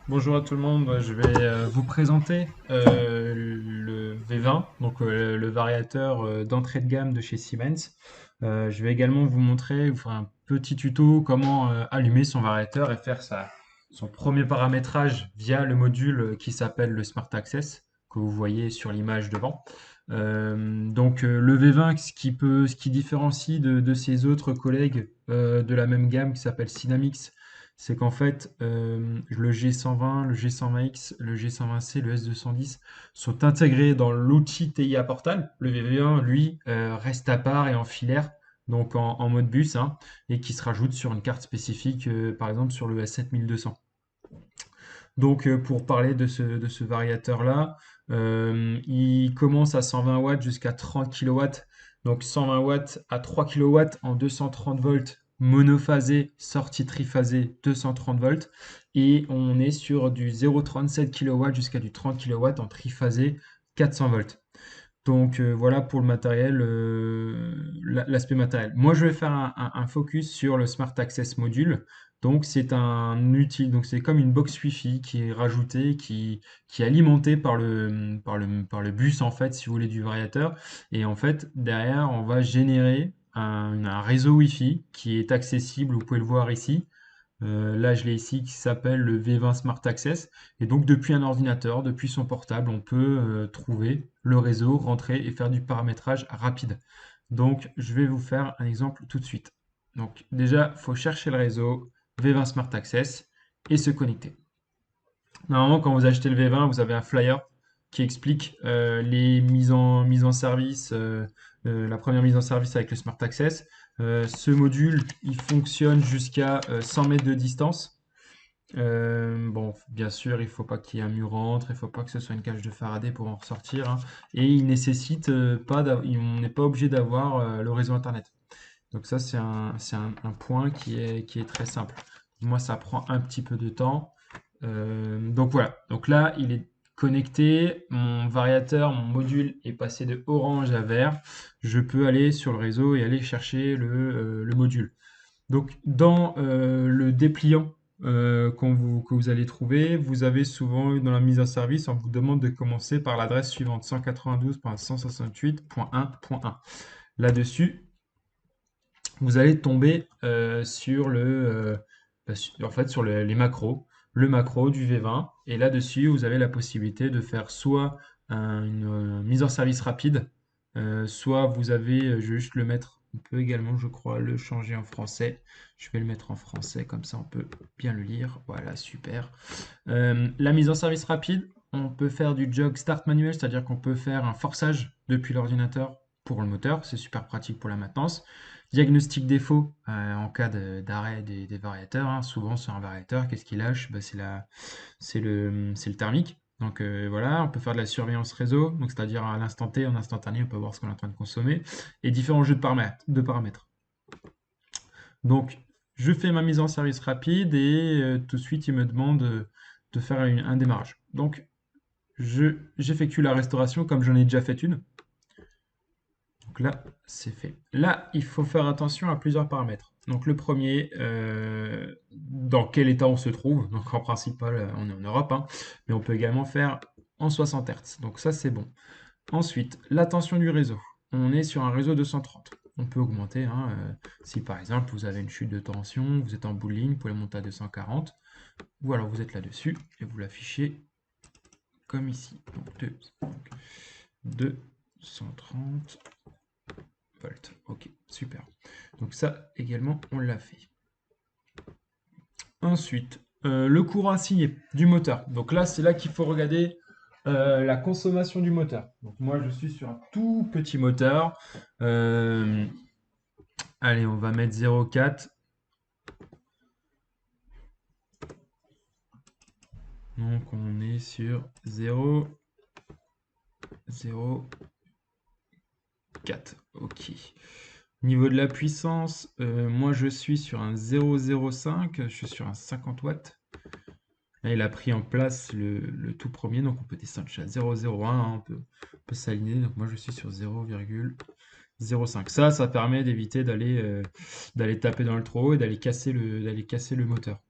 Bonjour à tout le monde, je vais vous présenter le V20, donc le variateur d'entrée de gamme de chez Siemens. Je vais également vous montrer, vous faire un petit tuto comment allumer son variateur et faire son premier paramétrage via le module qui s'appelle le Smart Access, que vous voyez sur l'image devant. Le V20, ce qui différencie de ses autres collègues de la même gamme qui s'appelle Cynamix, c'est qu'en fait, le G120, le G120X, le G120C, le S210 sont intégrés dans l'outil TIA Portal. Le VV1, lui, reste à part et en filaire, donc en mode bus, hein, et qui se rajoute sur une carte spécifique, par exemple sur le S7200. Pour parler de ce variateur-là, il commence à 120 watts jusqu'à 30 kilowatts. Donc 120 watts à 3 kilowatts en 230 volts monophasé, sortie triphasée 230 volts. Et on est sur du 0,37 kilowatts jusqu'à du 30 kilowatts en triphasé 400 volts. Voilà pour le matériel, l'aspect matériel. Moi, je vais faire un focus sur le Smart Access Module. Donc c'est comme une box Wi-Fi qui est rajoutée, qui est alimentée par le bus en fait, si vous voulez, du variateur. Et en fait, derrière, on va générer un réseau Wi-Fi qui est accessible. Vous pouvez le voir ici. Là, je l'ai ici qui s'appelle le V20 Smart Access. Et donc, depuis un ordinateur, depuis son portable, on peut trouver le réseau, rentrer et faire du paramétrage rapide. Donc, je vais vous faire un exemple tout de suite. Donc, déjà, il faut chercher le réseau V20 Smart Access et se connecter. Normalement, quand vous achetez le V20, vous avez un flyer qui explique les mises en service, la première mise en service avec le Smart Access. Ce module, il fonctionne jusqu'à 100 mètres de distance. Bon, bien sûr, il faut pas qu'il y ait un mur entre, il faut pas que ce soit une cage de Faraday pour en ressortir, hein. Et il nécessite pas, on n'est pas obligé d'avoir le réseau Internet. Donc ça, un point qui est très simple. Moi, ça prend un petit peu de temps. Donc voilà. Donc là, il est connecté. Mon variateur, mon module est passé de orange à vert. Je peux aller sur le réseau et aller chercher le module. Donc, dans le dépliant que vous allez trouver, vous avez souvent dans la mise en service, on vous demande de commencer par l'adresse suivante 192.168.1.1. Là-dessus, vous allez tomber en fait, sur les macros, le macro du V20. Et là-dessus, vous avez la possibilité de faire soit une mise en service rapide, soit vous avez, je vais juste le mettre, on peut également, je crois, le changer en français. Je vais le mettre en français, comme ça on peut bien le lire. Voilà, super. La mise en service rapide, on peut faire du jog start manuel, c'est-à-dire qu'on peut faire un forçage depuis l'ordinateur pour le moteur, c'est super pratique pour la maintenance. Diagnostic défaut en cas d'arrêt des variateurs, hein. Souvent sur un variateur, qu'est-ce qui lâche? Bah, c'est le thermique. Voilà, on peut faire de la surveillance réseau, donc c'est-à-dire à l'instant T, en instantané, on peut voir ce qu'on est en train de consommer, et différents jeux de paramètres. Donc, je fais ma mise en service rapide et tout de suite, il me demande de faire un démarrage. Donc, j'effectue la restauration comme j'en ai déjà fait une. Donc là, c'est fait. Là, il faut faire attention à plusieurs paramètres. Donc le premier, dans quel état on se trouve. Donc en principe, on est en Europe, hein, mais on peut également faire en 60 Hz. Donc ça, c'est bon. Ensuite, la tension du réseau. On est sur un réseau de 130. On peut augmenter, hein, si par exemple vous avez une chute de tension, vous êtes en bout de ligne, vous pouvez la monter à 240, ou alors vous êtes là-dessus et vous l'affichez comme ici. Donc 230 volts. Ok, super. Donc ça également, on l'a fait. Ensuite, le courant assigné du moteur. Donc là, c'est là qu'il faut regarder la consommation du moteur. Donc moi, je suis sur un tout petit moteur. Euh, Allez, on va mettre 0,4. Donc on est sur 0,04. Ok. Niveau de la puissance, moi je suis sur un 0,05. Je suis sur un 50 watts. Là, il a pris en place le tout premier, donc on peut descendre jusqu'à 0,01, hein, on peut s'aligner. Donc moi je suis sur 0,05. Ça permet d'éviter d'aller taper dans le trop haut et d'aller casser le moteur.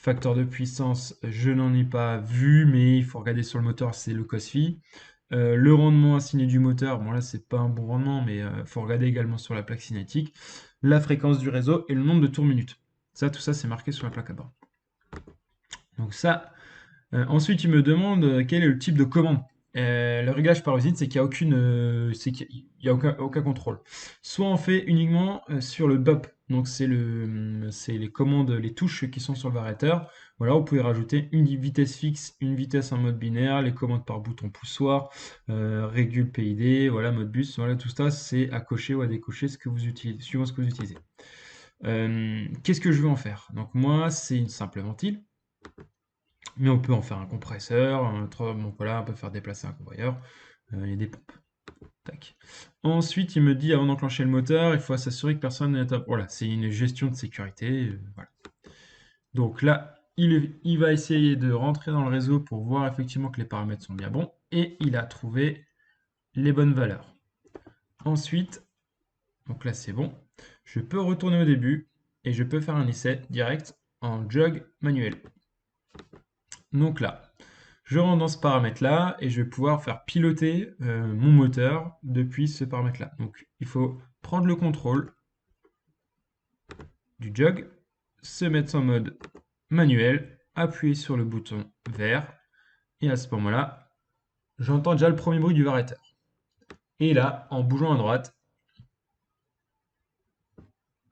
Facteur de puissance, je n'en ai pas vu, mais il faut regarder sur le moteur, c'est le COSFI. Le rendement assigné du moteur, bon là c'est pas un bon rendement, mais il faut regarder également sur la plaque cinétique. La fréquence du réseau et le nombre de tours minutes. Ça, tout ça, c'est marqué sur la plaque à bord. Donc ça, ensuite, il me demande quel est le type de commande. Le réglage par usine, c'est qu'il n'y a aucun contrôle. Soit on fait uniquement sur le DOP, donc c'est les commandes, les touches qui sont sur le variateur. Voilà, vous pouvez rajouter une vitesse fixe, une vitesse en mode binaire, les commandes par bouton poussoir, régule PID, voilà, mode bus, voilà, tout ça, c'est à cocher ou à décocher ce que vous utilisez, suivant ce que vous utilisez. Qu'est-ce que je veux en faire? Donc moi, c'est une simple ventile. Mais on peut en faire un compresseur, donc voilà, on peut faire déplacer un convoyeur, et des pompes. Tac. Ensuite, il me dit, avant d'enclencher le moteur, il faut s'assurer que personne n'est à... Voilà, c'est une gestion de sécurité. Voilà. Donc là, il va essayer de rentrer dans le réseau pour voir effectivement que les paramètres sont bien bons, et il a trouvé les bonnes valeurs. Ensuite, donc là c'est bon, je peux retourner au début, et je peux faire un essai direct en jog manuel. Donc là, je rentre dans ce paramètre-là et je vais pouvoir faire piloter mon moteur depuis ce paramètre-là. Donc il faut prendre le contrôle du jog, se mettre en mode manuel, appuyer sur le bouton vert et à ce moment-là, j'entends déjà le premier bruit du variateur. Et là, en bougeant à droite,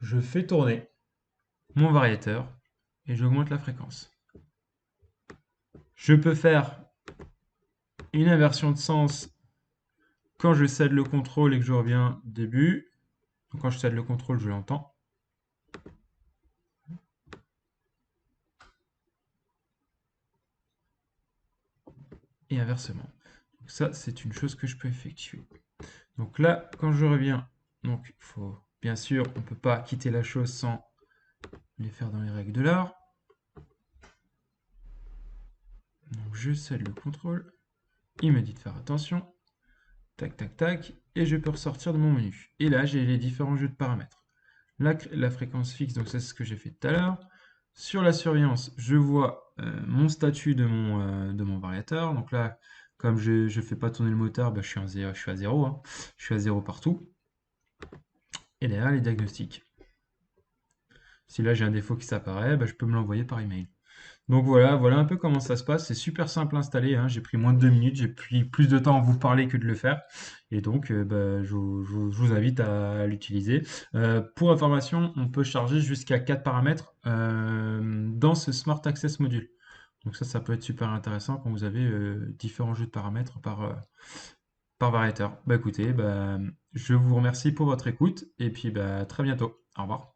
je fais tourner mon variateur et j'augmente la fréquence. Je peux faire une inversion de sens quand je cède le contrôle et que je reviens au début. Donc quand je cède le contrôle, je l'entends. Et inversement. Donc ça, c'est une chose que je peux effectuer. Donc là, quand je reviens, donc il faut, bien sûr, on ne peut pas quitter la chose sans les faire dans les règles de l'art. Donc je cède le contrôle. Il me dit de faire attention. Tac, tac, tac. Et je peux ressortir de mon menu. Et là, j'ai les différents jeux de paramètres. La fréquence fixe, donc ça c'est ce que j'ai fait tout à l'heure. Sur la surveillance, je vois mon statut de mon variateur. Donc là, comme je ne fais pas tourner le moteur, bah, je suis à 0. Hein. Je suis à 0 partout. Et derrière, les diagnostics. Si là j'ai un défaut qui s'apparaît, bah, je peux me l'envoyer par email. Donc voilà un peu comment ça se passe. C'est super simple à installer, hein. J'ai pris moins de 2 minutes, j'ai pris plus de temps à vous parler que de le faire. Et donc bah, je vous invite à l'utiliser. Pour information, on peut charger jusqu'à 4 paramètres dans ce Smart Access Module. Donc ça peut être super intéressant quand vous avez différents jeux de paramètres par variateur. Bah écoutez, bah, je vous remercie pour votre écoute et puis bah, à très bientôt. Au revoir.